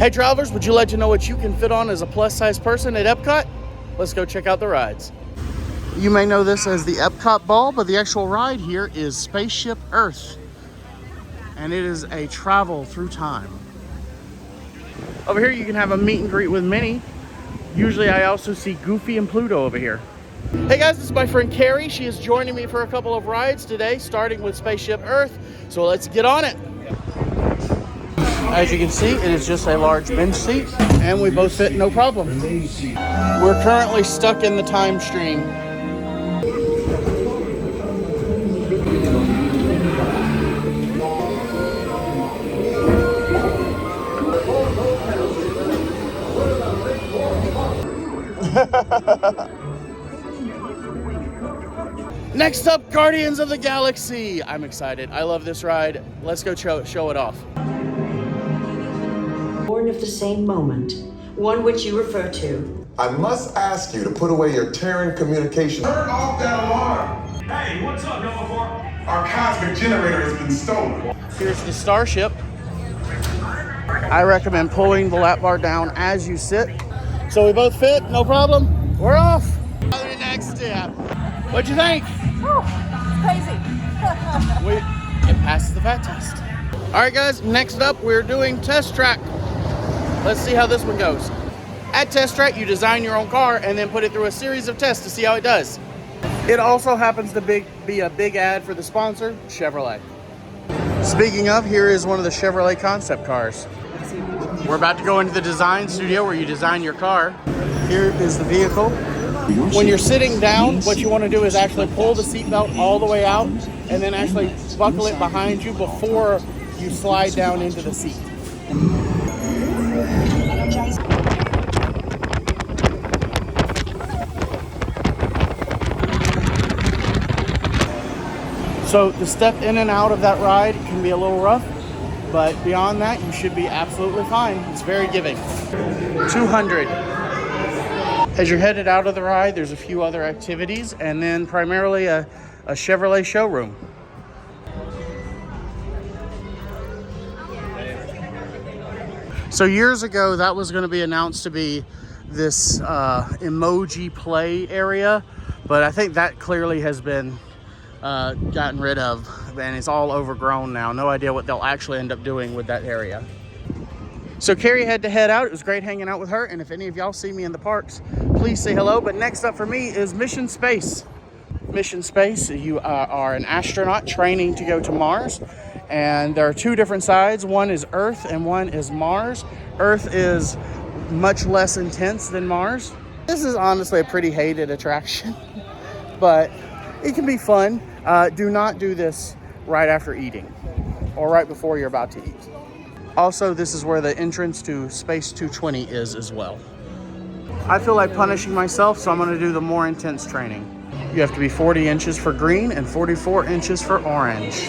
Hey travelers, would you like to know what you can fit on as a plus-size person at Epcot? Let's go check out the rides. You may know this as the Epcot ball, but the actual ride here is Spaceship Earth. And it is a travel through time. Over here you can have a meet and greet with Minnie. Usually I also see Goofy and Pluto over here. Hey guys, this is my friend Carrie. She is joining me for a couple of rides today, starting with Spaceship Earth. So let's get on it. As you can see, it is just a large bench seat, and we both fit no problem. We're currently stuck in the time stream. Next up, Guardians of the Galaxy. I'm excited. I love this ride. Let's go show it off. Born of the same moment, one which you refer to. I must ask you to put away your Terran communication. Turn off that alarm! Hey, what's up, Nova Corps? Our cosmic generator has been stolen. Here's the Starship. I recommend pulling the lap bar down as you sit. So we both fit, no problem. We're off. The next step. What'd you think? Whew, crazy. It passes the fat test. All right, guys, next up, we're doing TestTrack. Let's see how this one goes. At TestTrack, you design your own car and then put it through a series of tests to see how it does. It also happens to be a big ad for the sponsor, Chevrolet. Speaking of, here is one of the Chevrolet concept cars. We're about to go into the design studio where you design your car. Here is the vehicle. When you're sitting down, what you want to do is actually pull the seatbelt all the way out and then actually buckle it behind you before you slide down into the seat. So the step in and out of that ride can be a little rough, but beyond that, you should be absolutely fine. It's very giving. 200. As you're headed out of the ride, there's a few other activities, and then primarily a Chevrolet showroom. So years ago, that was going to be announced to be this emoji play area, but I think that clearly has been gotten rid of, and it's all overgrown now. No idea what they'll actually end up doing with that area. So Carrie had to head out. It was great hanging out with her, and if any of y'all see me in the parks, please say hello. But next up for me is Mission Space. Mission Space, you are an astronaut training to go to Mars, and there are two different sides. One is Earth and one is Mars. Earth is much less intense than Mars. This is honestly a pretty hated attraction, but it can be fun. Do not do this right after eating or right before you're about to eat. Also, this is where the entrance to Space 220 is as well. I feel like punishing myself, so I'm going to do the more intense training. You have to be 40 inches for green and 44 inches for orange.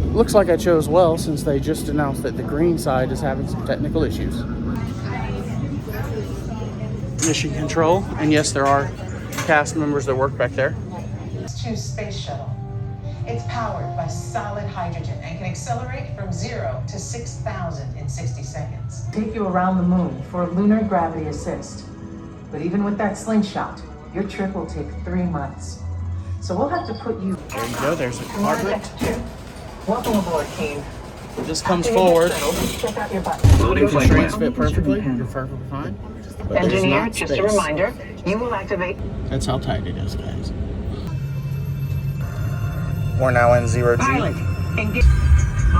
Looks like I chose well since they just announced that the green side is having some technical issues. Mission control, and yes, there are cast members that work back there. Space shuttle. It's powered by solid hydrogen and can accelerate from 0 to 6,000 in 60 seconds. Take you around the moon for lunar gravity assist. But even with that slingshot, your trip will take 3 months. So we'll have to put you... There you go, there's a compartment. Welcome aboard, team. This comes forward. Check out your button. The constraints fit perfectly. You're perfectly fine. But Engineer, just a reminder, you will activate... That's how tight it is, guys. We're now in 0G.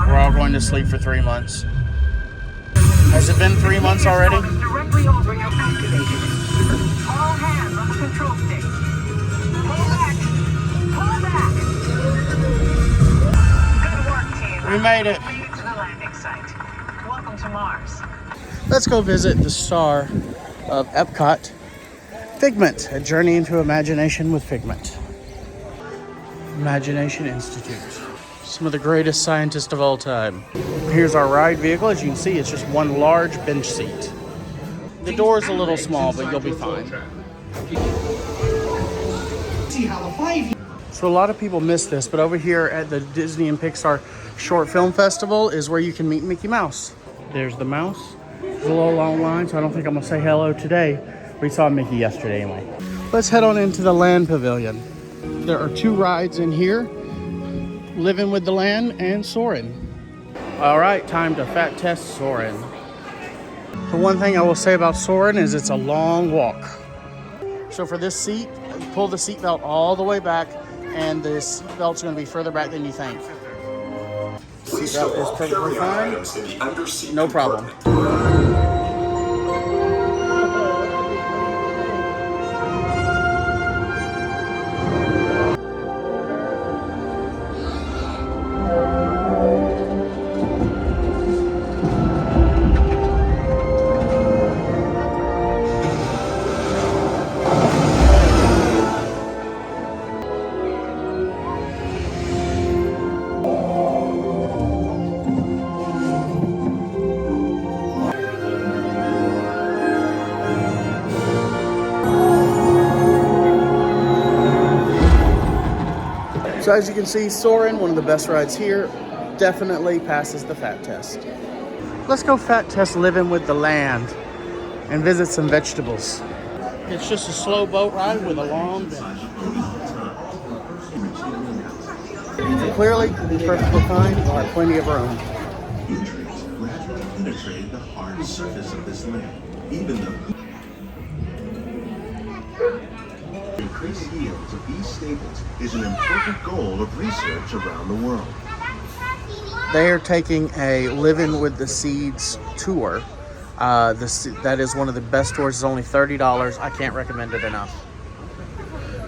We're all going to sleep for 3 months. Has it been 3 months already? Directly over your activation. All hands on the control stick. Pull back. Pull back. Good work, team. We made it. Lead to the landing site. Welcome to Mars. Let's go visit the star of Epcot, Figment, a journey into imagination with Figment. Imagination Institute. Some of the greatest scientists of all time. Here's our ride vehicle. As you can see, it's just one large bench seat. The door is a little small, but you'll be fine. So a lot of people miss this, but over here at the Disney and Pixar Short Film Festival is where you can meet Mickey Mouse. There's the mouse. There's a little long line, so I don't think I'm gonna say hello today. We saw Mickey yesterday anyway. Let's head on into the land pavilion. There are 2 rides in here, Living with the Land and Soarin'. All right, time to fat test Soarin'. The one thing I will say about Soarin' is it's a long walk. So for this seat, pull the seat belt all the way back, and this belt's gonna be further back than you think. Seat belt is perfectly fine, no problem. So as you can see, Soarin', one of the best rides here, definitely passes the fat test. Let's go fat test Living with the Land and visit some vegetables. It's just a slow boat ride with a long bench. Clearly, it's perfectly fine. We'll have plenty of room. Nutrients gradually penetrate the hard surface of this land, even though increased yields of these staples is an important goal of research around the world. They are taking a Living with the Seeds tour. That is one of the best tours. It's only $30. I can't recommend it enough.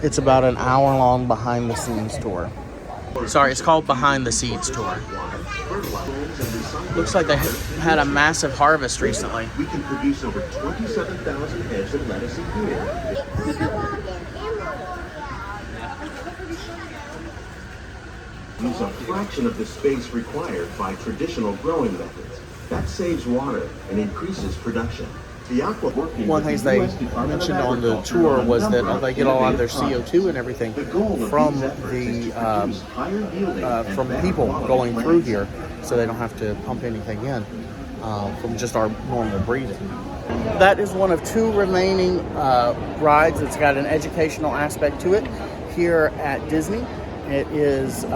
It's about an hour-long behind-the-scenes tour. Sorry, it's called Behind the Seeds Tour. Looks like they had a massive harvest recently. We can produce over 27,000 heads of lettuce a year. Use a fraction of the space required by traditional growing methods. That saves water and increases production. One of the things they mentioned on the tour was that they get a lot of their CO2 and everything from from people going through here, so they don't have to pump anything in from just our normal breathing. That is one of 2 remaining rides that's got an educational aspect to it here at Disney. It is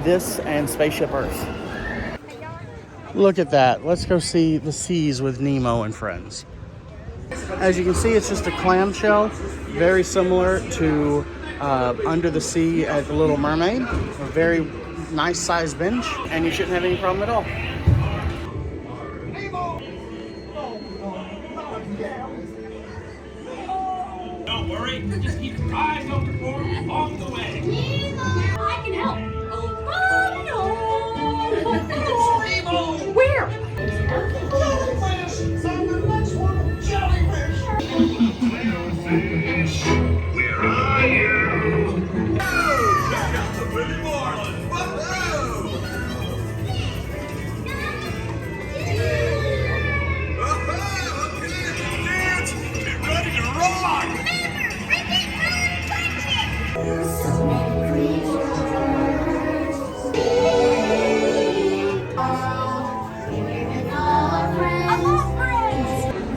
this and Spaceship Earth. Look at that. Let's go see the seas with Nemo and friends. As you can see, it's just a clamshell, very similar to Under the Sea at The Little Mermaid. A very nice sized bench, and you shouldn't have any problem at all. Don't worry, just keep your eyes open for him along the way. I can help. Where? Jellyfish, where are you? Check out the Willy Marlin. Woohoo! Okay, dance. Get ready to rock.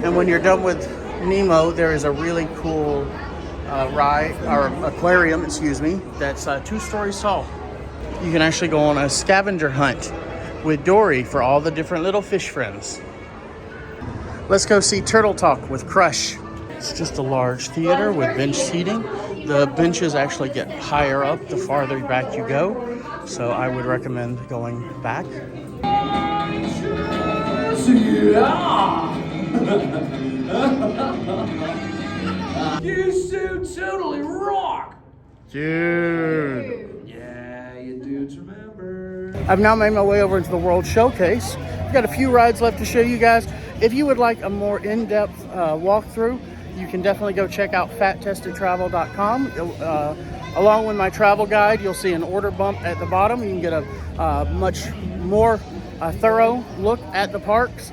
And when you're done with Nemo, there is a really cool ride, or aquarium, excuse me, that's 2 stories tall. You can actually go on a scavenger hunt with Dory for all the different little fish friends. Let's go see Turtle Talk with Crush. It's just a large theater with bench seating. The benches actually get higher up the farther back you go, so I would recommend going back. You so totally rock. Dude. Yeah, you dudes remember. I've now made my way over into the World Showcase. I've got a few rides left to show you guys. If you would like a more in-depth walkthrough, you can definitely go check out fattestedtravel.com. Along with my travel guide, you'll see an order bump at the bottom. You can get a much more thorough look at the parks.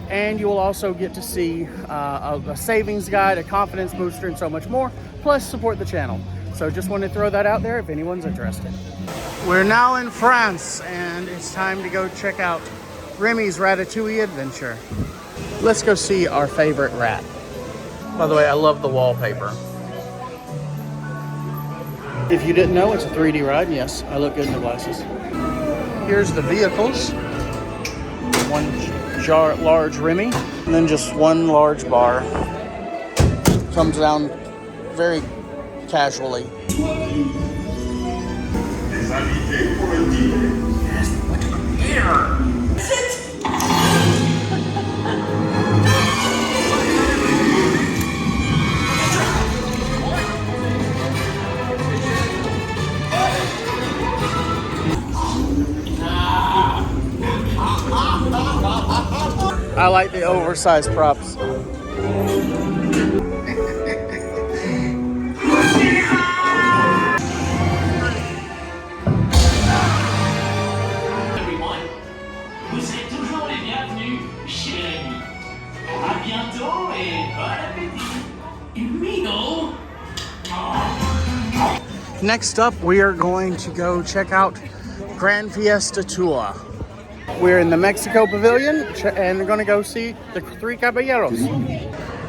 And you will also get to see a savings guide, a confidence booster, and so much more, plus support the channel. So just wanted to throw that out there if anyone's interested. We're now in France, and it's time to go check out Remy's Ratatouille Adventure. Let's go see our favorite rat. By the way, I love the wallpaper. If you didn't know, it's a 3D ride. Yes, I look good in the glasses. Here's the vehicles. One large Remy, and then just one large bar. Comes down very casually. I like the oversized props. Everyone, vous êtes toujours les bienvenus chez Rémi. À bientôt et bon appétit. Mino. Next up, we are going to go check out Grand Fiesta Tour. We're in the Mexico Pavilion and we're going to go see the Three Caballeros.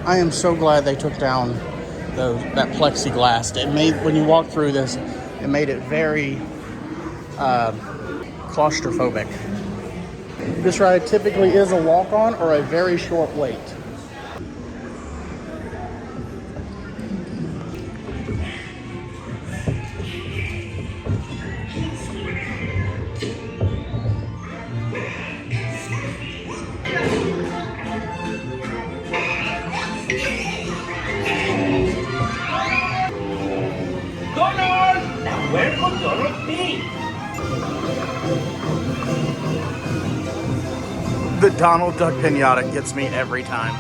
I am so glad they took down that plexiglass. It made, when you walk through this, it made it very claustrophobic. This ride typically is a walk-on or a very short wait. Where could Donald be? The Donald Duck Pinata gets me every time.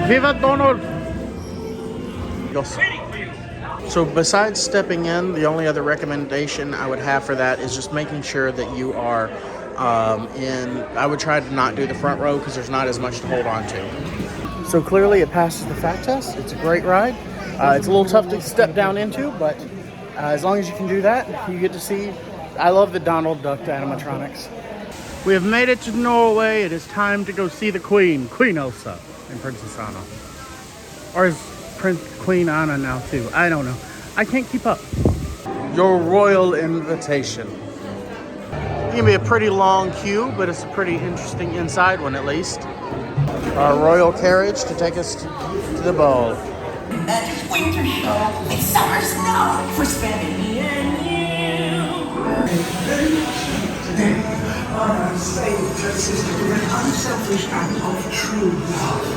Viva Donald! So besides stepping in, the only other recommendation I would have for that is just making sure that you are I would try to not do the front row because there's not as much to hold on to. So clearly it passes the fat test. It's a great ride. It's a little tough to step down into, but as long as you can do that, you get to see. I love the Donald Duck animatronics. We have made it to Norway. It is time to go see the Queen, Queen Elsa and Princess Anna. Or is Queen Anna now too? I don't know. I can't keep up. Your royal invitation. It's gonna be a pretty long queue, but it's a pretty interesting inside one at least. Our royal carriage to take us to the ball. It's winter show, it's summer snow for spending me and you. Today, on our slave to sister with an unselfish act of true love.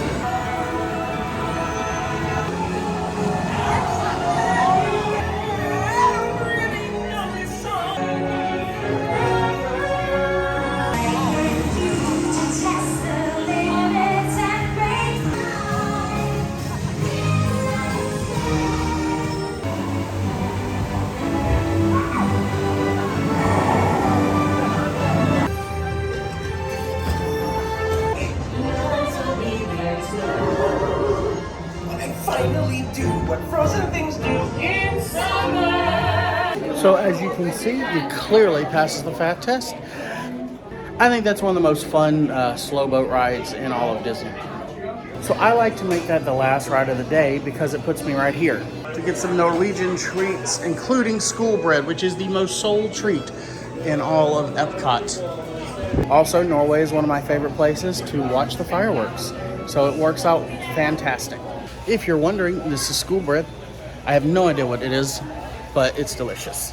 So as you can see, it clearly passes the fat test. I think that's one of the most fun slow boat rides in all of Disney. So I like to make that the last ride of the day because it puts me right here to get some Norwegian treats, including school bread, which is the most sold treat in all of Epcot. Also, Norway is one of my favorite places to watch the fireworks. So it works out fantastic. If you're wondering, this is school bread. I have no idea what it is, but it's delicious.